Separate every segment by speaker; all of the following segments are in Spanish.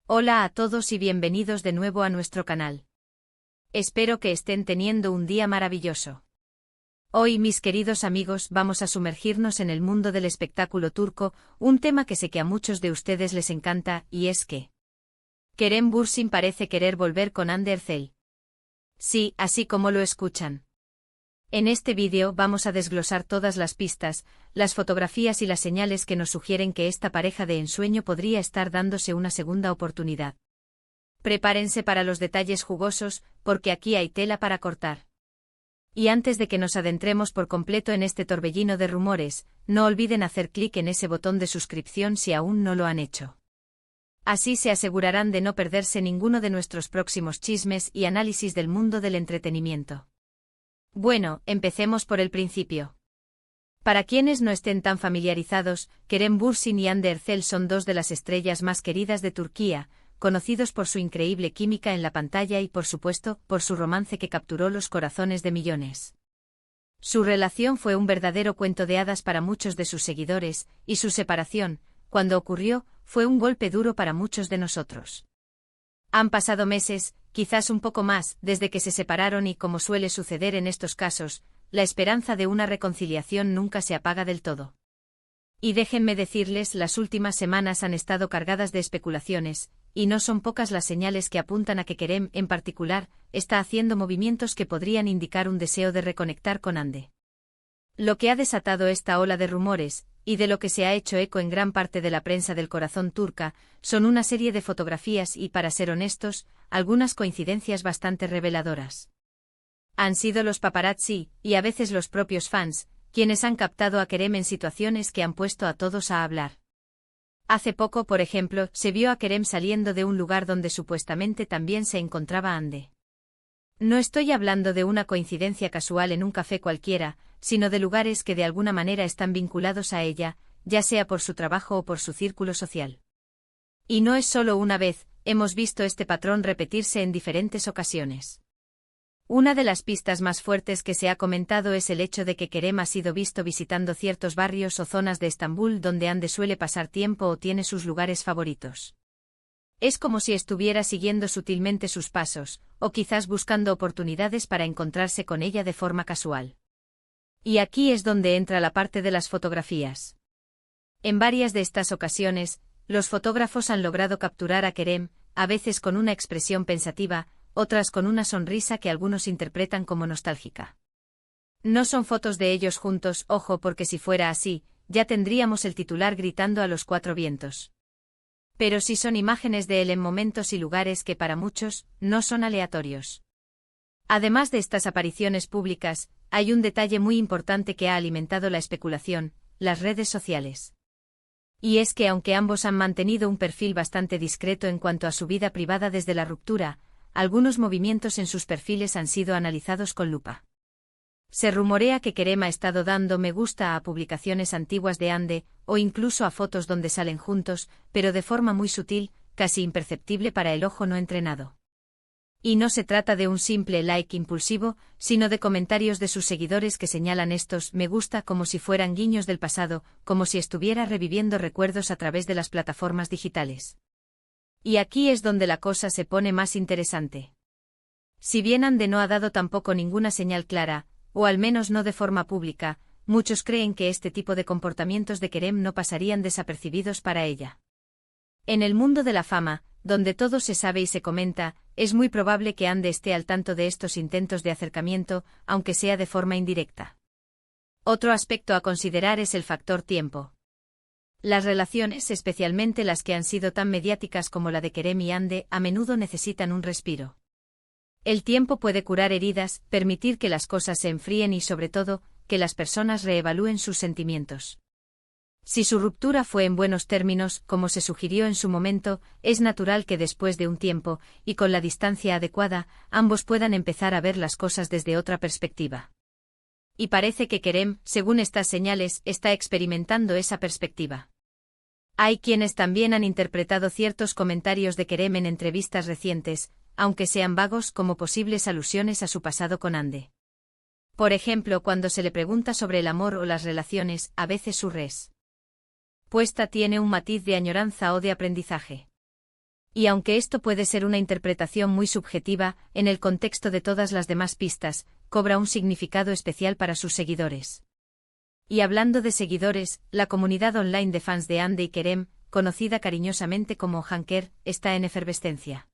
Speaker 1: Hola a todos y bienvenidos de nuevo a nuestro canal. Espero que estén teniendo un día maravilloso. Hoy, mis queridos amigos, vamos a sumergirnos en el mundo del espectáculo turco, un tema que sé que a muchos de ustedes les encanta, y es que Kerem Bürsin parece querer volver con Hande Erçel. Sí, así como lo escuchan. En este vídeo vamos a desglosar todas las pistas, las fotografías y las señales que nos sugieren que esta pareja de ensueño podría estar dándose una segunda oportunidad. Prepárense para los detalles jugosos, porque aquí hay tela para cortar. Y antes de que nos adentremos por completo en este torbellino de rumores, no olviden hacer clic en ese botón de suscripción si aún no lo han hecho. Así se asegurarán de no perderse ninguno de nuestros próximos chismes y análisis del mundo del entretenimiento. Bueno, empecemos por el principio. Para quienes no estén tan familiarizados, Kerem Bürsin y Hande Erçel son dos de las estrellas más queridas de Turquía, conocidos por su increíble química en la pantalla y, por supuesto, por su romance que capturó los corazones de millones. Su relación fue un verdadero cuento de hadas para muchos de sus seguidores, y su separación, cuando ocurrió, fue un golpe duro para muchos de nosotros. Han pasado meses, quizás un poco más, desde que se separaron y, como suele suceder en estos casos, la esperanza de una reconciliación nunca se apaga del todo. Y déjenme decirles, las últimas semanas han estado cargadas de especulaciones, y no son pocas las señales que apuntan a que Kerem, en particular, está haciendo movimientos que podrían indicar un deseo de reconectar con Hande. Lo que ha desatado esta ola de rumores, y de lo que se ha hecho eco en gran parte de la prensa del corazón turca, son una serie de fotografías y, para ser honestos, algunas coincidencias bastante reveladoras. Han sido los paparazzi, y a veces los propios fans, quienes han captado a Kerem en situaciones que han puesto a todos a hablar. Hace poco, por ejemplo, se vio a Kerem saliendo de un lugar donde supuestamente también se encontraba Hande. No estoy hablando de una coincidencia casual en un café cualquiera, sino de lugares que de alguna manera están vinculados a ella, ya sea por su trabajo o por su círculo social. Y no es solo una vez, hemos visto este patrón repetirse en diferentes ocasiones. Una de las pistas más fuertes que se ha comentado es el hecho de que Kerem ha sido visto visitando ciertos barrios o zonas de Estambul donde Hande suele pasar tiempo o tiene sus lugares favoritos. Es como si estuviera siguiendo sutilmente sus pasos, o quizás buscando oportunidades para encontrarse con ella de forma casual. Y aquí es donde entra la parte de las fotografías. En varias de estas ocasiones, los fotógrafos han logrado capturar a Kerem, a veces con una expresión pensativa, otras con una sonrisa que algunos interpretan como nostálgica. No son fotos de ellos juntos, ojo, porque si fuera así, ya tendríamos el titular gritando a los cuatro vientos. Pero sí son imágenes de él en momentos y lugares que para muchos no son aleatorios. Además de estas apariciones públicas, hay un detalle muy importante que ha alimentado la especulación: las redes sociales. Y es que aunque ambos han mantenido un perfil bastante discreto en cuanto a su vida privada desde la ruptura, algunos movimientos en sus perfiles han sido analizados con lupa. Se rumorea que Kerem ha estado dando me gusta a publicaciones antiguas de Hande, o incluso a fotos donde salen juntos, pero de forma muy sutil, casi imperceptible para el ojo no entrenado. Y no se trata de un simple like impulsivo, sino de comentarios de sus seguidores que señalan estos me gusta como si fueran guiños del pasado, como si estuviera reviviendo recuerdos a través de las plataformas digitales. Y aquí es donde la cosa se pone más interesante. Si bien Hande no ha dado tampoco ninguna señal clara, o al menos no de forma pública, muchos creen que este tipo de comportamientos de Kerem no pasarían desapercibidos para ella. En el mundo de la fama, donde todo se sabe y se comenta, es muy probable que Hande esté al tanto de estos intentos de acercamiento, aunque sea de forma indirecta. Otro aspecto a considerar es el factor tiempo. Las relaciones, especialmente las que han sido tan mediáticas como la de Kerem y Hande, a menudo necesitan un respiro. El tiempo puede curar heridas, permitir que las cosas se enfríen y, sobre todo, que las personas reevalúen sus sentimientos. Si su ruptura fue en buenos términos, como se sugirió en su momento, es natural que después de un tiempo, y con la distancia adecuada, ambos puedan empezar a ver las cosas desde otra perspectiva. Y parece que Kerem, según estas señales, está experimentando esa perspectiva. Hay quienes también han interpretado ciertos comentarios de Kerem en entrevistas recientes, aunque sean vagos, como posibles alusiones a su pasado con Hande. Por ejemplo, cuando se le pregunta sobre el amor o las relaciones, a veces su respuesta tiene un matiz de añoranza o de aprendizaje. Y aunque esto puede ser una interpretación muy subjetiva, en el contexto de todas las demás pistas, cobra un significado especial para sus seguidores. Y hablando de seguidores, la comunidad online de fans de Ande y Kerem, conocida cariñosamente como Hanker, está en efervescencia.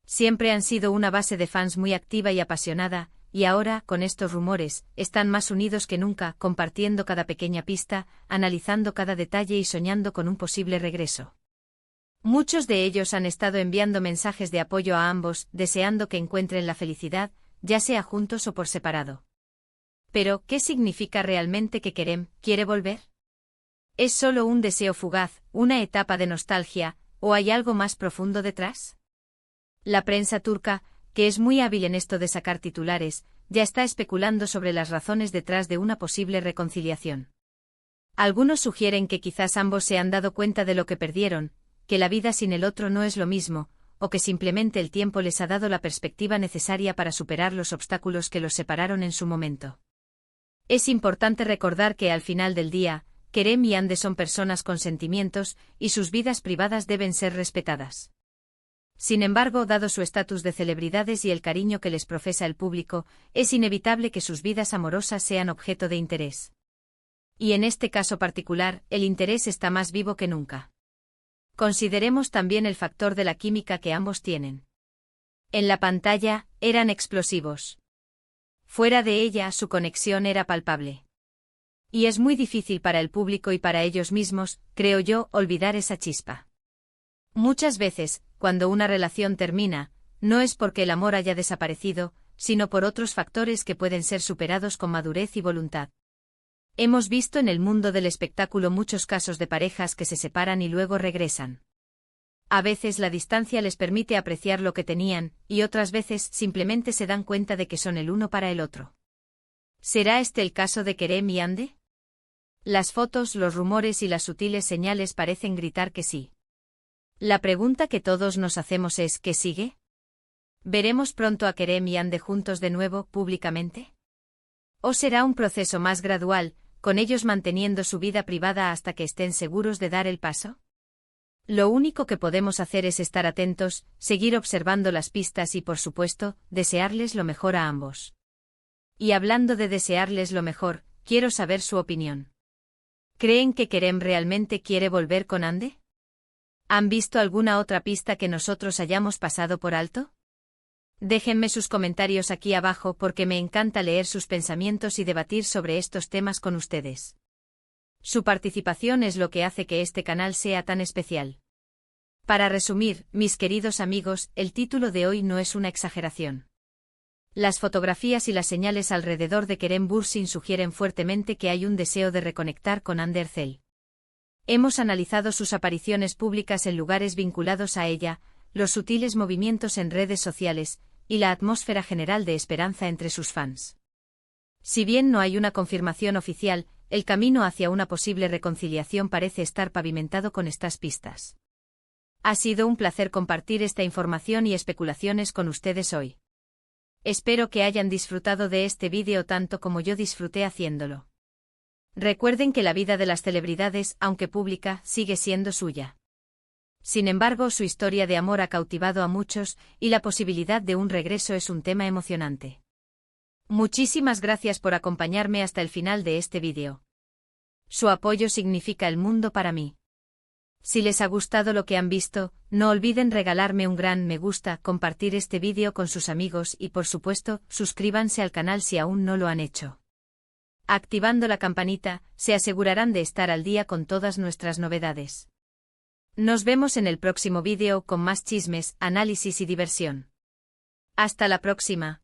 Speaker 1: Siempre han sido una base de fans muy activa y apasionada, y ahora, con estos rumores, están más unidos que nunca, compartiendo cada pequeña pista, analizando cada detalle y soñando con un posible regreso. Muchos de ellos han estado enviando mensajes de apoyo a ambos, deseando que encuentren la felicidad, ya sea juntos o por separado. Pero, ¿qué significa realmente que Kerem quiere volver? ¿Es solo un deseo fugaz, una etapa de nostalgia, o hay algo más profundo detrás? La prensa turca, que es muy hábil en esto de sacar titulares, ya está especulando sobre las razones detrás de una posible reconciliación. Algunos sugieren que quizás ambos se han dado cuenta de lo que perdieron, que la vida sin el otro no es lo mismo, o que simplemente el tiempo les ha dado la perspectiva necesaria para superar los obstáculos que los separaron en su momento. Es importante recordar que al final del día, Kerem y Ande son personas con sentimientos, y sus vidas privadas deben ser respetadas. Sin embargo, dado su estatus de celebridades y el cariño que les profesa el público, es inevitable que sus vidas amorosas sean objeto de interés. Y en este caso particular, el interés está más vivo que nunca. Consideremos también el factor de la química que ambos tienen. En la pantalla, eran explosivos. Fuera de ella, su conexión era palpable. Y es muy difícil para el público y para ellos mismos, creo yo, olvidar esa chispa. Muchas veces, cuando una relación termina, no es porque el amor haya desaparecido, sino por otros factores que pueden ser superados con madurez y voluntad. Hemos visto en el mundo del espectáculo muchos casos de parejas que se separan y luego regresan. A veces la distancia les permite apreciar lo que tenían, y otras veces simplemente se dan cuenta de que son el uno para el otro. ¿Será este el caso de Kerem y Ande? Las fotos, los rumores y las sutiles señales parecen gritar que sí. La pregunta que todos nos hacemos es ¿qué sigue? ¿Veremos pronto a Kerem y Ande juntos de nuevo, públicamente? ¿O será un proceso más gradual, con ellos manteniendo su vida privada hasta que estén seguros de dar el paso? Lo único que podemos hacer es estar atentos, seguir observando las pistas y, por supuesto, desearles lo mejor a ambos. Y hablando de desearles lo mejor, quiero saber su opinión. ¿Creen que Kerem realmente quiere volver con Ande? ¿Han visto alguna otra pista que nosotros hayamos pasado por alto? Déjenme sus comentarios aquí abajo porque me encanta leer sus pensamientos y debatir sobre estos temas con ustedes. Su participación es lo que hace que este canal sea tan especial. Para resumir, mis queridos amigos, el título de hoy no es una exageración. Las fotografías y las señales alrededor de Kerem Bürsin sugieren fuertemente que hay un deseo de reconectar con Hande Erçel. Hemos analizado sus apariciones públicas en lugares vinculados a ella, los sutiles movimientos en redes sociales, y la atmósfera general de esperanza entre sus fans. Si bien no hay una confirmación oficial, el camino hacia una posible reconciliación parece estar pavimentado con estas pistas. Ha sido un placer compartir esta información y especulaciones con ustedes hoy. Espero que hayan disfrutado de este vídeo tanto como yo disfruté haciéndolo. Recuerden que la vida de las celebridades, aunque pública, sigue siendo suya. Sin embargo, su historia de amor ha cautivado a muchos, y la posibilidad de un regreso es un tema emocionante. Muchísimas gracias por acompañarme hasta el final de este vídeo. Su apoyo significa el mundo para mí. Si les ha gustado lo que han visto, no olviden regalarme un gran me gusta, compartir este vídeo con sus amigos y, por supuesto, suscríbanse al canal si aún no lo han hecho. Activando la campanita, se asegurarán de estar al día con todas nuestras novedades. Nos vemos en el próximo vídeo con más chismes, análisis y diversión. Hasta la próxima.